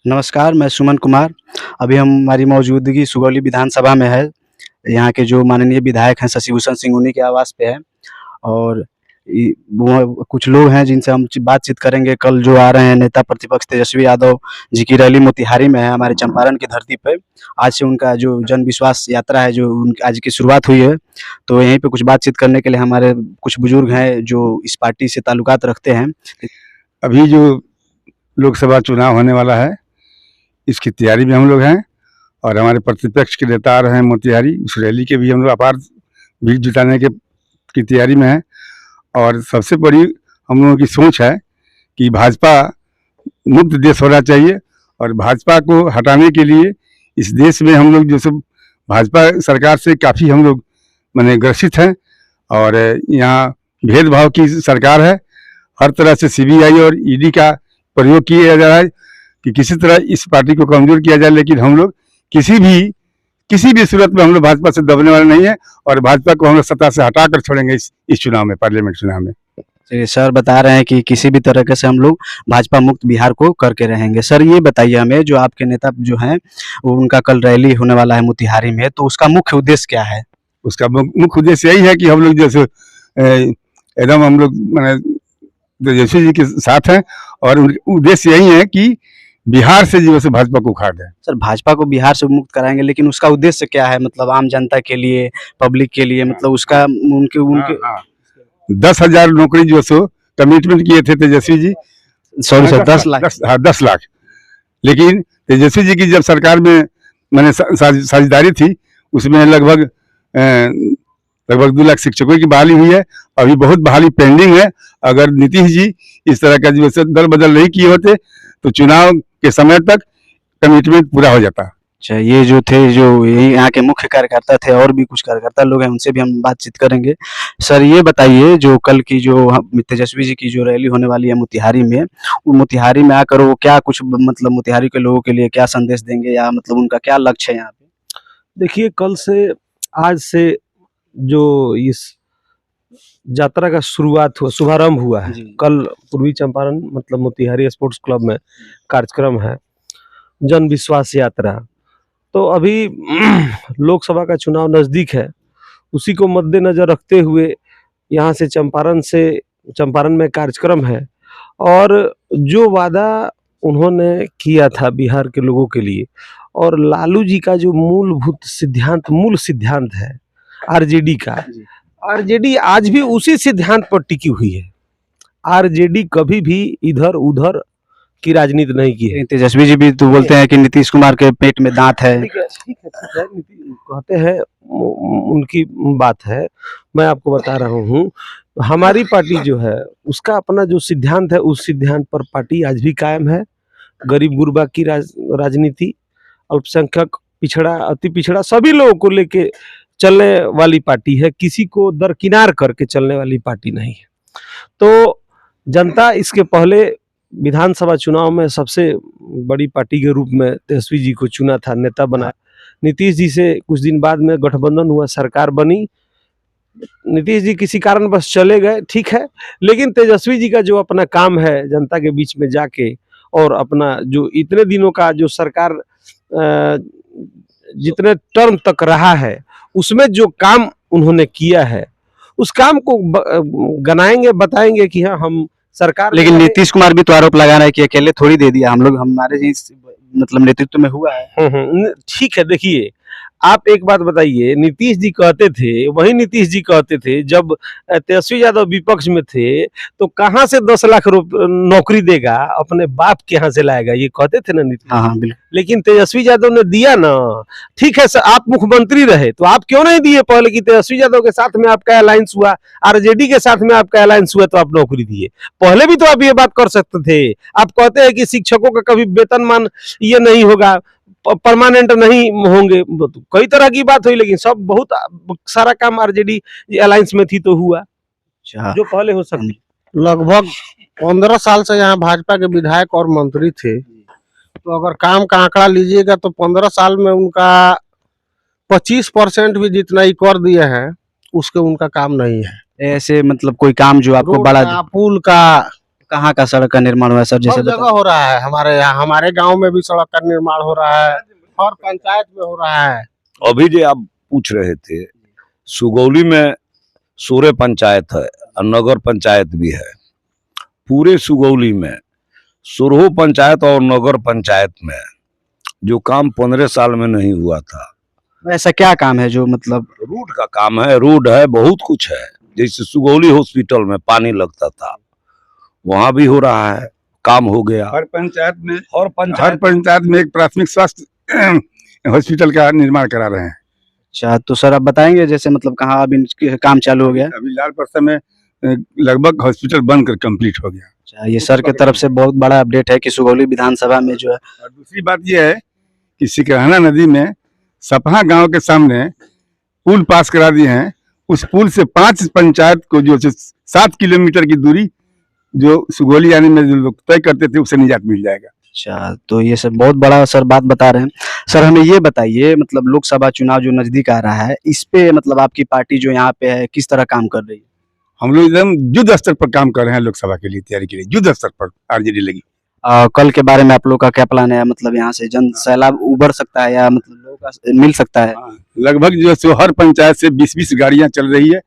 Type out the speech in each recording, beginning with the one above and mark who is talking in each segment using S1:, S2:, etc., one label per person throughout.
S1: नमस्कार, मैं सुमन कुमार। अभी हमारी मौजूदगी सुगौली विधानसभा में है। यहाँ के जो माननीय विधायक हैं शशिभूषण सिंह, उन्हीं के आवास पे है और वो कुछ लोग हैं जिनसे हम बातचीत करेंगे। कल जो आ रहे हैं नेता प्रतिपक्ष तेजस्वी यादव जी की रैली मोतिहारी में है, हमारे चंपारण की धरती पे। आज से उनका जो जन विश्वास यात्रा है, जो उनकी आज की शुरुआत हुई है, तो यहीं पे कुछ बातचीत करने के लिए हमारे कुछ बुजुर्ग हैं जो इस पार्टी से ताल्लुकात रखते हैं।
S2: अभी जो लोकसभा चुनाव होने वाला है, इसकी तैयारी में हम लोग हैं और हमारे प्रतिपक्ष के नेता आ रहे हैं मोतिहारी। उस रैली के भी हम लोग अपार भीड़ जुटाने की तैयारी में है। और सबसे बड़ी हम लोगों की सोच है कि भाजपा मुक्त देश होना चाहिए और भाजपा को हटाने के लिए इस देश में हम लोग जैसे भाजपा सरकार से काफ़ी हम लोग माने ग्रसित हैं और यहाँ भेदभाव की सरकार है। हर तरह से सीबीआई और ईडी का प्रयोग किया जा रहा है कि किसी तरह इस पार्टी को कमजोर किया जाए, लेकिन हम लोग किसी भी सूरत में हम लोग भाजपा से दबने वाले नहीं है और भाजपा को हम लोग सत्ता से हटाकर छोड़ेंगे इस चुनाव में, पार्लियामेंट चुनाव में।
S1: सर बता रहे हैं कि किसी भी तरीके से हम लोग भाजपा मुक्त बिहार को करके रहेंगे। सर ये बताइए हमें, जो आपके नेता जो हैं उनका कल रैली होने वाला है मोतिहारी में, तो उसका मुख्य उद्देश्य क्या है?
S2: उसका मुख्य उद्देश्य यही है कि हम लोग जैसे एकदम हम लोग मैंने तेजस्वी जी के साथ हैं और उद्देश्य यही है कि बिहार से जो है भाजपा को उखाड़ दें।
S1: सर भाजपा को बिहार से मुक्त कराएंगे, लेकिन उसका उद्देश्य क्या है? मतलब आम जनता के लिए, पब्लिक के लिए, मतलब उसका उनके
S2: 10,000 नौकरी जो सो कमिटमेंट किए थे तेजस्वी जी।
S1: Sorry sir, 10 lakh.
S2: 10 लाख। लेकिन तेजस्वी जी की जब सरकार में मैंने साझेदारी थी, उसमें लगभग 2 लाख शिक्षकों की बहाली हुई है। अभी बहुत बहाली पेंडिंग है। अगर नीतीश जी इस तरह का जो दल बदल नहीं किए होते तो चुनाव के समय तक कमिटमेंट पूरा हो जाता।
S1: अच्छा, ये जो थे, जो यहाँ के मुख्य कार्यकर्ता थे, और भी कुछ कार्यकर्ता लोग हैं, उनसे भी हम बातचीत करेंगे। सर ये बताइए, जो कल की जो तेजस्वी जी की जो रैली होने वाली है मोतिहारी में, वो मोतिहारी में आकर वो क्या कुछ मतलब मोतिहारी के लोगों के लिए क्या संदेश देंगे, या मतलब उनका क्या लक्ष्य है यहाँ पे?
S3: देखिए, कल से आज से जो इस यात्रा का शुभारंभ हुआ है, कल पूर्वी चंपारण मतलब मोतिहारी स्पोर्ट्स क्लब में कार्यक्रम है जन विश्वास यात्रा। तो अभी लोकसभा का चुनाव नजदीक है, उसी को मद्देनजर रखते हुए यहाँ से चंपारण में कार्यक्रम है। और जो वादा उन्होंने किया था बिहार के लोगों के लिए, और लालू जी का जो मूल सिद्धांत है आरजेडी का, आरजेडी आज भी उसी सिद्धांत पर टिकी हुई है। आरजेडी कभी भी इधर उधर की राजनीति नहीं की है।
S1: तेजस्वी जी भी तो बोलते हैं कि नीतीश कुमार के पेट में दांत है।
S3: ठीक है, कहते हैं, उनकी बात है। मैं आपको बता रहा हूँ, हमारी पार्टी जो है उसका अपना जो सिद्धांत है, उस सिद्धांत पर पार्टी आज भी कायम है। गरीब गुरबा की राजनीति, अल्पसंख्यक, पिछड़ा, अति पिछड़ा, सभी लोगों को लेके चलने वाली पार्टी है। किसी को दरकिनार करके चलने वाली पार्टी नहीं है। तो जनता इसके पहले विधानसभा चुनाव में सबसे बड़ी पार्टी के रूप में तेजस्वी जी को चुना था, नेता बनाया। नीतीश जी से कुछ दिन बाद में गठबंधन हुआ, सरकार बनी। नीतीश जी किसी कारण बस चले गए, ठीक है, लेकिन तेजस्वी जी का जो अपना काम है जनता के बीच में जाके, और अपना जो इतने दिनों का जो सरकार जितने टर्म तक रहा है, उसमें जो काम उन्होंने किया है, उस काम को गनाएंगे, बताएंगे कि हाँ हम सरकार।
S1: लेकिन नीतीश कुमार भी तो आरोप लगा रहा है कि अकेले थोड़ी दे दिया, हम लोग हमारे मतलब नेतृत्व में हुआ है।
S3: ठीक है, देखिए आप एक बात बताइए, नीतीश जी कहते थे, वही नीतीश जी कहते थे जब तेजस्वी यादव विपक्ष में थे, तो कहां से 10 लाख नौकरी देगा, अपने बाप के यहाँ से लाएगा, ये कहते थे ना नीतीश।
S1: हाँ बिल्कुल।
S3: लेकिन तेजस्वी यादव ने दिया ना। ठीक है सर, आप मुख्यमंत्री रहे तो आप क्यों नहीं दिए पहले कि तेजस्वी यादव के साथ में आपका अलायंस हुआ, आरजेडी के साथ में आपका अलायंस हुआ, तो आप नौकरी दिए। पहले भी तो आप ये बात कर सकते थे। आप कहते हैं कि शिक्षकों का कभी वेतनमान ये नहीं होगा, परमानेंट नहीं होंगे, कई तरह की बात हुई, लेकिन सब बहुत सारा काम आरजेडी अलायंस में थी तो हुआ जो पहले हो सकती।
S4: लगभग 15 साल से यहाँ भाजपा के विधायक और मंत्री थे, तो अगर काम का आंकड़ा लीजिएगा तो 15 साल में उनका 25% भी जितना ही कर दिए हैं, उसके उनका काम नहीं है।
S1: ऐसे मतलब कोई काम जो आपको बड़ा,
S4: पुल का
S1: कहाँ का सड़क का निर्माण हुआ है सर, जैसे
S4: हर जगह
S1: बताएं?
S4: हो रहा है, हमारे यहाँ, हमारे गांव में भी सड़क का निर्माण हो रहा है, हर पंचायत में हो रहा है।
S5: अभी जो आप पूछ रहे थे, सुगौली में 16 पंचायत है और नगर पंचायत भी है। पूरे सुगौली में 16 पंचायत और नगर पंचायत में जो काम 15 साल में नहीं हुआ था।
S1: ऐसा क्या काम है जो मतलब
S5: रोड का काम है, रोड है, बहुत कुछ है। जैसे सुगौली हॉस्पिटल में पानी लगता था, वहां भी हो रहा है, काम हो गया।
S2: हर पंचायत में
S5: और
S2: हर पंचायत में एक प्राथमिक स्वास्थ्य हॉस्पिटल का निर्माण करा रहे हैं।
S1: अच्छा, तो सर आप बताएंगे जैसे मतलब कहाँ अभी काम चालू हो गया?
S2: अभी लाल परसा में लगभग हॉस्पिटल बनकर कंप्लीट हो गया।
S1: अच्छा, ये सर के तरफ से बहुत बड़ा अपडेट है कि सुगौली विधानसभा में जो है
S2: और दूसरी बात यह है कि सिकरहना नदी में सपहा गांव के सामने पुल पास करा दिए हैं। उस पुल से 5 पंचायत को जो 7 किलोमीटर की दूरी जो सुगौली आने में जो लोग तय करते थे उससे निजात मिल जाएगा।
S1: अच्छा, तो ये सब बहुत बड़ा सर बात बता रहे हैं। सर हमें ये बताइए मतलब लोकसभा चुनाव जो नजदीक आ रहा है, इस पे मतलब आपकी पार्टी जो यहाँ पे है किस तरह काम कर रही है?
S2: हम लोग एकदम युद्ध स्तर पर काम कर रहे हैं लोकसभा के लिए तैयारी के लिए, युद्ध स्तर पर आरजेडी लगी।
S1: कल के बारे में आप लोग का क्या प्लान है? मतलब यहाँ से जन सैलाब उभर सकता है या मतलब लोगों का मिल सकता है?
S2: लगभग जो है सो हर पंचायत से 20-20 गाड़ियां चल रही है,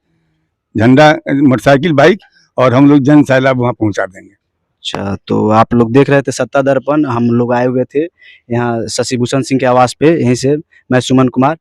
S2: झंडा, मोटरसाइकिल, बाइक, और हम लोग जन सैलाब वहां पहुंचा देंगे।
S1: अच्छा, तो आप लोग देख रहे थे सत्ता दर्पण, हम लोग आए हुए थे यहाँ शशि भूषण सिंह के आवास पे, यहीं से मैं सुमन कुमार।